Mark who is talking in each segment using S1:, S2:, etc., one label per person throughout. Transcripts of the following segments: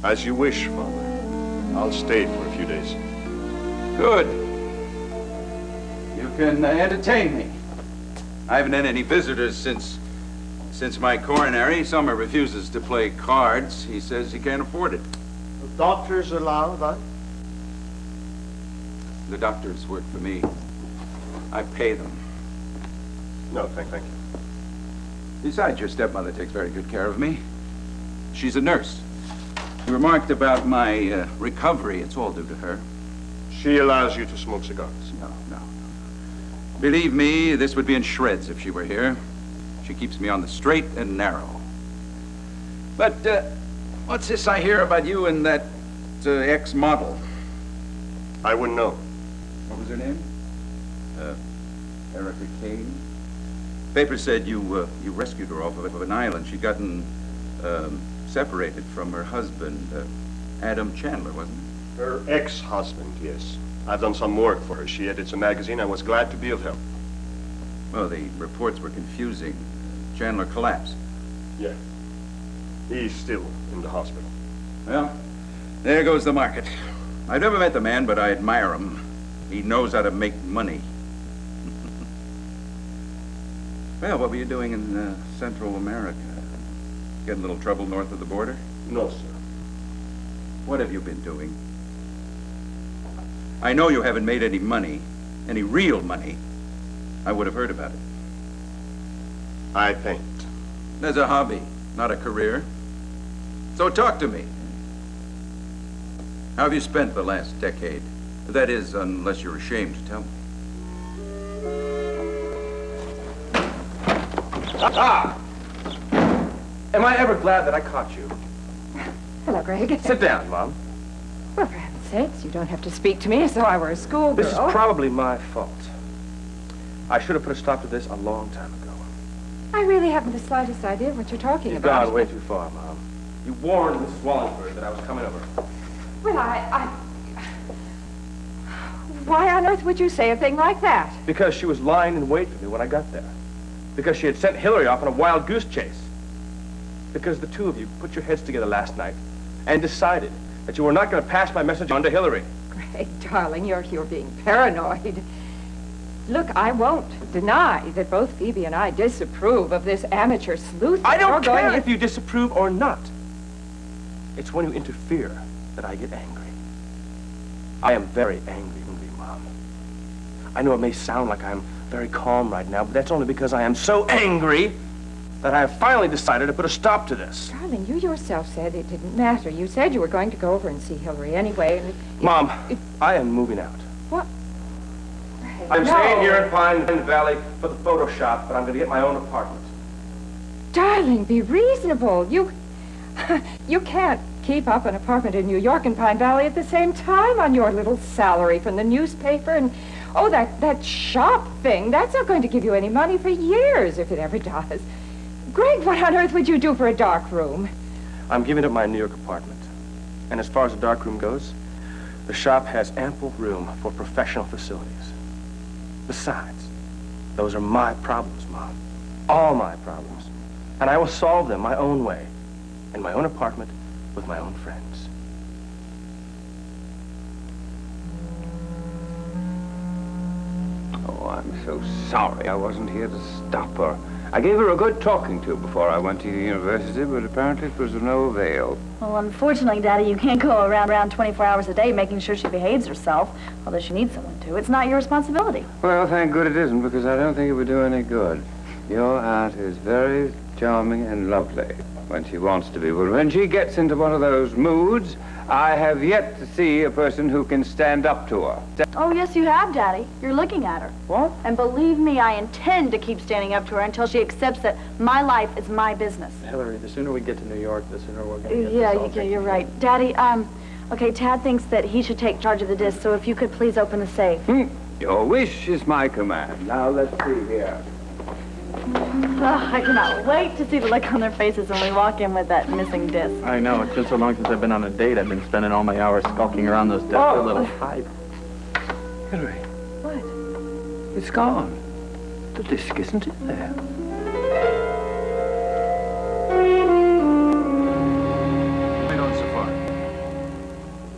S1: As you wish, Father. I'll stay for a few days.
S2: Good. You can entertain me. I haven't had any visitors since my coronary. Summer refuses to play cards. He says he can't afford it.
S1: The doctors allow that?
S2: The doctors work for me. I pay them.
S1: No, thank you.
S2: Besides, your stepmother takes very good care of me. She's a nurse. You remarked about my recovery. It's all due to her.
S1: She allows you to smoke cigars?
S2: No. Believe me, this would be in shreds if she were here. She keeps me on the straight and narrow. But what's this I hear about you and that ex-model?
S1: I wouldn't know.
S2: What was her name? Erica Kane? Paper said you rescued her off of an island. She'd gotten separated from her husband, Adam Chandler, wasn't it?
S1: Her ex-husband, yes. I've done some work for her. She edits a magazine. I was glad to be of help.
S2: Well, the reports were confusing. Chandler collapsed.
S1: Yeah. He's still in the hospital.
S2: Well, there goes the market. I've never met the man, but I admire him. He knows how to make money. Well, what were you doing in Central America? Get in a little trouble north of the border?
S1: No, sir.
S2: What have you been doing? I know you haven't made any money, any real money. I would have heard about it.
S1: I paint.
S2: As a hobby, not a career. So talk to me. How have you spent the last decade? That is, unless you're ashamed to tell me.
S3: Ah! Am I ever glad that I caught you?
S4: Hello, Greg.
S3: Sit down, Mom.
S4: Well, for heaven's sakes, you don't have to speak to me as though I were a schoolgirl.
S3: This is probably my fault. I should have put a stop to this a long time ago.
S4: I really haven't the slightest idea what you're talking
S3: You've
S4: about.
S3: gone way too far, Mom. You warned Mrs. Wallingford that I was coming over.
S4: Well, Why on earth would you say a thing like that?
S3: Because she was lying in wait for me when I got there. Because she had sent Hillary off on a wild goose chase. Because the two of you put your heads together last night and decided that you were not going to pass my message on to Hillary.
S4: Greg, darling, you're being paranoid. Look, I won't deny that both Phoebe and I disapprove of this amateur sleuth.
S3: I don't care if you disapprove or not. It's when you interfere that I get angry. I am very angry, Mom. I know it may sound like I'm very calm right now, but that's only because I am so angry that I have finally decided to put a stop to this.
S4: Darling, you yourself said it didn't matter. You said you were going to go over and see Hillary anyway. And
S3: Mom, I am moving out.
S4: What?
S3: I'm staying here in Pine Valley for the photo shop, but I'm going to get my own apartment.
S4: Darling, be reasonable. You can't keep up an apartment in New York and Pine Valley at the same time on your little salary from the newspaper. And, oh, that shop thing, that's not going to give you any money for years, if it ever does. Greg, what on earth would you do for a dark room?
S3: I'm giving up my New York apartment. And as far as the dark room goes, the shop has ample room for professional facilities. Besides, those are my problems, Mom. All my problems. And I will solve them my own way, in my own apartment, with my own friends.
S5: Oh, I'm so sorry I wasn't here to stop her. I gave her a good talking to before I went to university, but apparently it was of no avail.
S6: Well, unfortunately, Daddy, you can't go around 24 hours a day making sure she behaves herself, although she needs someone to. It's not your responsibility.
S5: Well, thank good it isn't, because I don't think it would do any good. Your aunt is very charming and lovely when she wants to be, but when she gets into one of those moods, I have yet to see a person who can stand up to her.
S6: Oh, yes, you have, Daddy. You're looking at her.
S5: What?
S6: And believe me, I intend to keep standing up to her until she accepts that my life is my business.
S7: Hillary, the sooner we get to New York, the sooner we're going to get
S6: Yeah, you're right. Daddy, okay, Tad thinks that he should take charge of the disc, so if you could please open the safe.
S5: Your wish is my command. Now, let's see here.
S6: I cannot wait to see the look on their faces when we walk in with that missing disc.
S7: I know. It's been so long since I've been on a date. I've been spending all my hours skulking around those desperate little hives.
S5: Hillary.
S6: What?
S5: It's gone. The disc isn't in there.
S2: How you doing so far?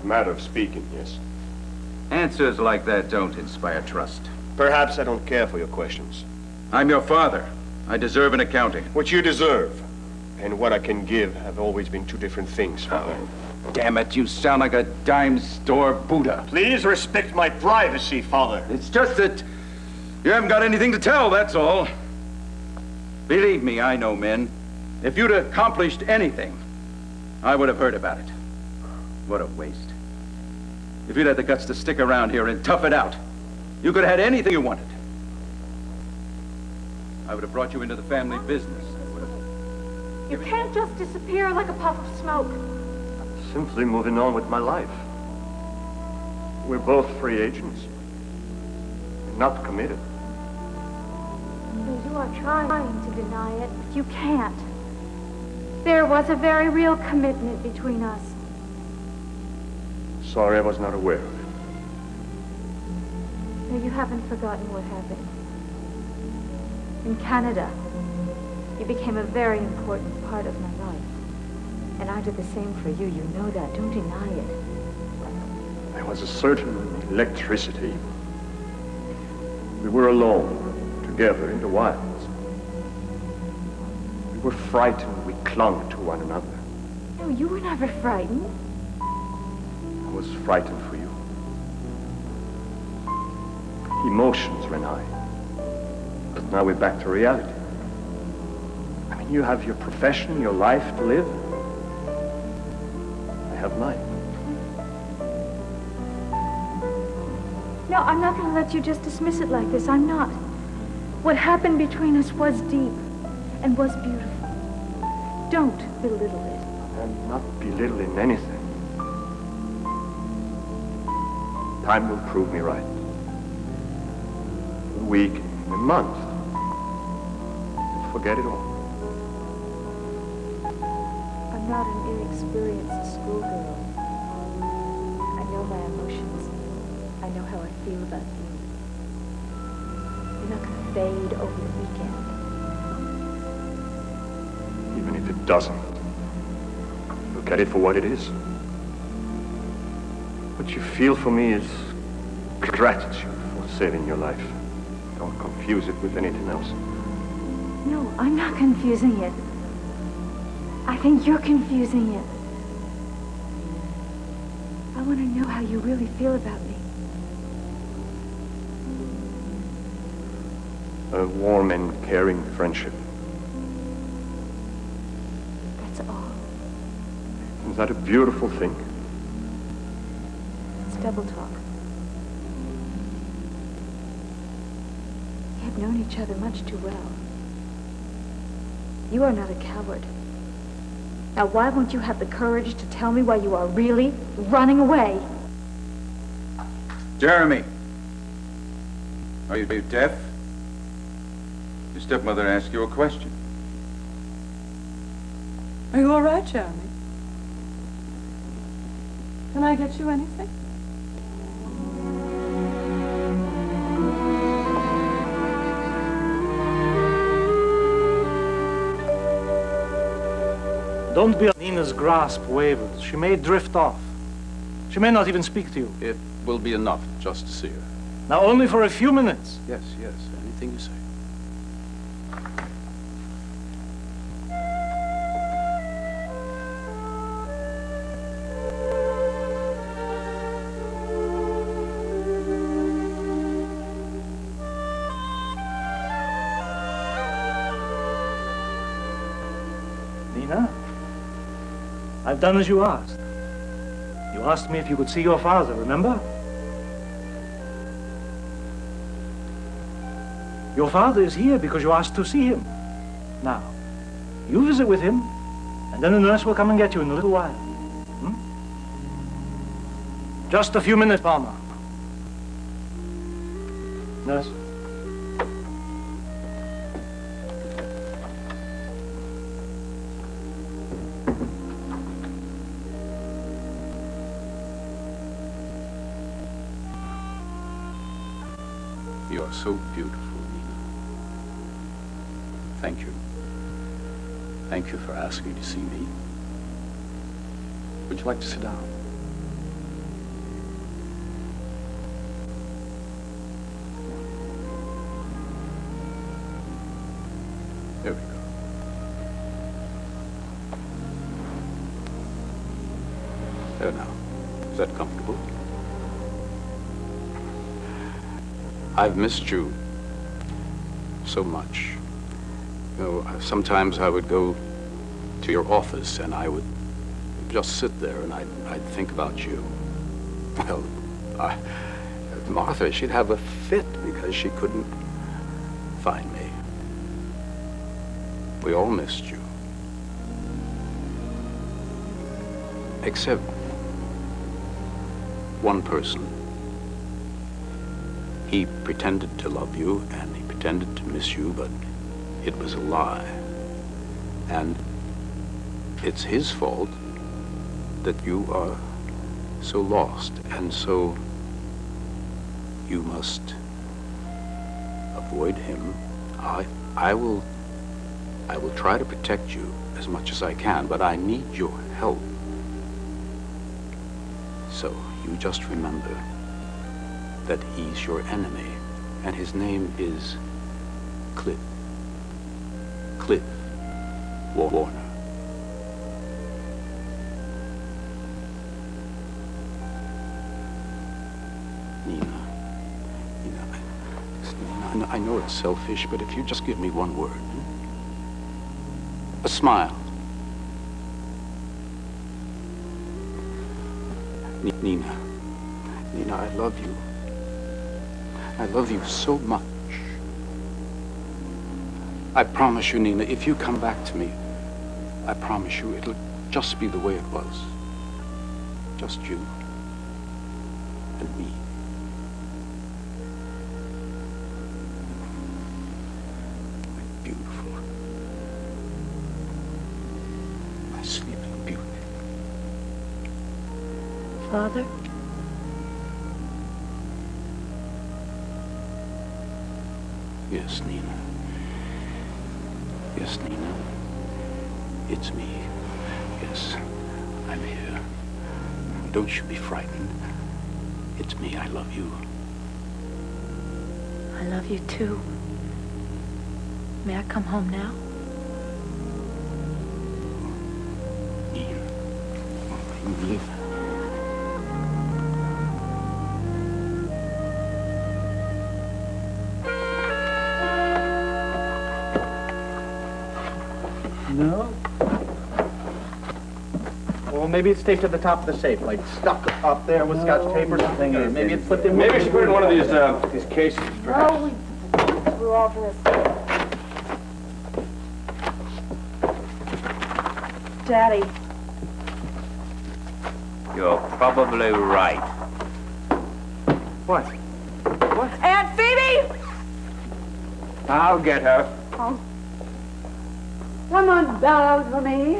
S1: matter of speaking, yes.
S2: Answers like that don't inspire trust.
S1: Perhaps I don't care for your questions.
S2: I'm your father. I deserve an accounting.
S1: What you deserve and what I can give have always been two different things, Father.
S2: Damn it, you sound like a dime store Buddha.
S1: Please respect my privacy, Father.
S2: It's just that you haven't got anything to tell, that's all. Believe me, I know men. If you'd accomplished anything, I would have heard about it. What a waste. If you'd had the guts to stick around here and tough it out, you could have had anything you wanted. I would have brought you into the family business.
S8: You can't just disappear like a puff of smoke.
S1: Simply moving on with my life. We're both free agents. Not committed.
S8: You are trying to deny it, but you can't. There was a very real commitment between us.
S1: Sorry I was not aware of it.
S8: No, you haven't forgotten what happened. In Canada, you became a very important part of my life. And I did the same for you. You know that. Don't deny it.
S1: There was a certain electricity. We were alone, together in the wilds. We were frightened. We clung to one another.
S8: No, you were never frightened.
S1: I was frightened for you. Emotions ran high. But now we're back to reality. I mean, you have your profession, your life to live. I have mine.
S8: No, I'm not going to let you just dismiss it like this. I'm not. What happened between us was deep and was beautiful. Don't belittle it.
S1: I'm not belittling anything. Time will prove me right. A week, a month. And forget it all.
S8: I'm not an inexperienced schoolgirl. I know my emotions. I know how I feel about you. You're not going to fade over the weekend.
S1: Even if it doesn't, look at it for what it is. What you feel for me is gratitude for saving your life. Don't confuse it with anything else.
S8: No, I'm not confusing it. I think you're confusing it. I want to know how you really feel about me.
S1: A warm and caring friendship.
S8: That's all.
S1: Is that a beautiful thing?
S8: It's double talk. We have known each other much too well. You are not a coward. Now, why won't you have the courage to tell me why you are really running away?
S2: Jeremy, are you deaf? Your stepmother asked you a question.
S9: Are you all right, Jeremy? Can I get you anything?
S10: Don't be. Nina's grasp wavers. She may drift off. She may not even speak to you.
S11: It will be enough just to see her.
S10: Now, only for a few minutes.
S11: Yes, yes, anything you say.
S10: Nina, I've done as you asked. You asked me if you could see your father, remember? Your father is here because you asked to see him. Now, you visit with him, and then the nurse will come and get you in a little while. Just a few minutes, Palmer. Nurse.
S11: You are so beautiful, Nina. Thank you. Thank you for asking to see me. Would you like to sit down? There now. Is that comfortable? I've missed you so much. You know, sometimes I would go to your office and I would just sit there and I'd think about you. Well, Martha, she'd have a fit because she couldn't find me. We all missed you. Except one person. He pretended to love you and he pretended to miss you, but it was a lie. And it's his fault that you are so lost, and so you must avoid him. I will try to protect you as much as I can, but I need your help. So you just remember that he's your enemy, and his name is Cliff Warner. Nina, I know it's selfish, but if you just give me one word, a smile. Nina, I love you. I love you so much. I promise you, Nina, if you come back to me, I promise you it'll just be the way it was. Just you and me. My beautiful. My sleeping beauty.
S8: Father?
S11: Yes, Nina. Yes, Nina. It's me. Yes, I'm here. Don't you be frightened. It's me. I love you.
S8: I love you too. May I come home now?
S11: Nina.
S7: No? Well, maybe it's taped to the top of the safe, like stuck up there with scotch tape or something. Or maybe it's slipped in.
S3: Maybe we should put it in one of these cases.
S6: No, we threw all this. Daddy.
S5: You're probably right.
S3: What?
S6: Aunt Phoebe!
S5: I'll get her.
S6: Oh. Someone bellowed for me.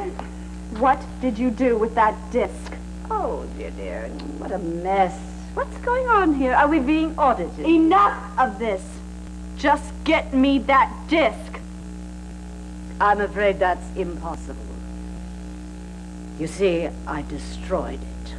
S6: What did you do with that disc?
S8: Oh, dear. What a mess. What's going on here? Are we being audited?
S6: Enough of this. Just get me that disc.
S8: I'm afraid that's impossible. You see, I destroyed it.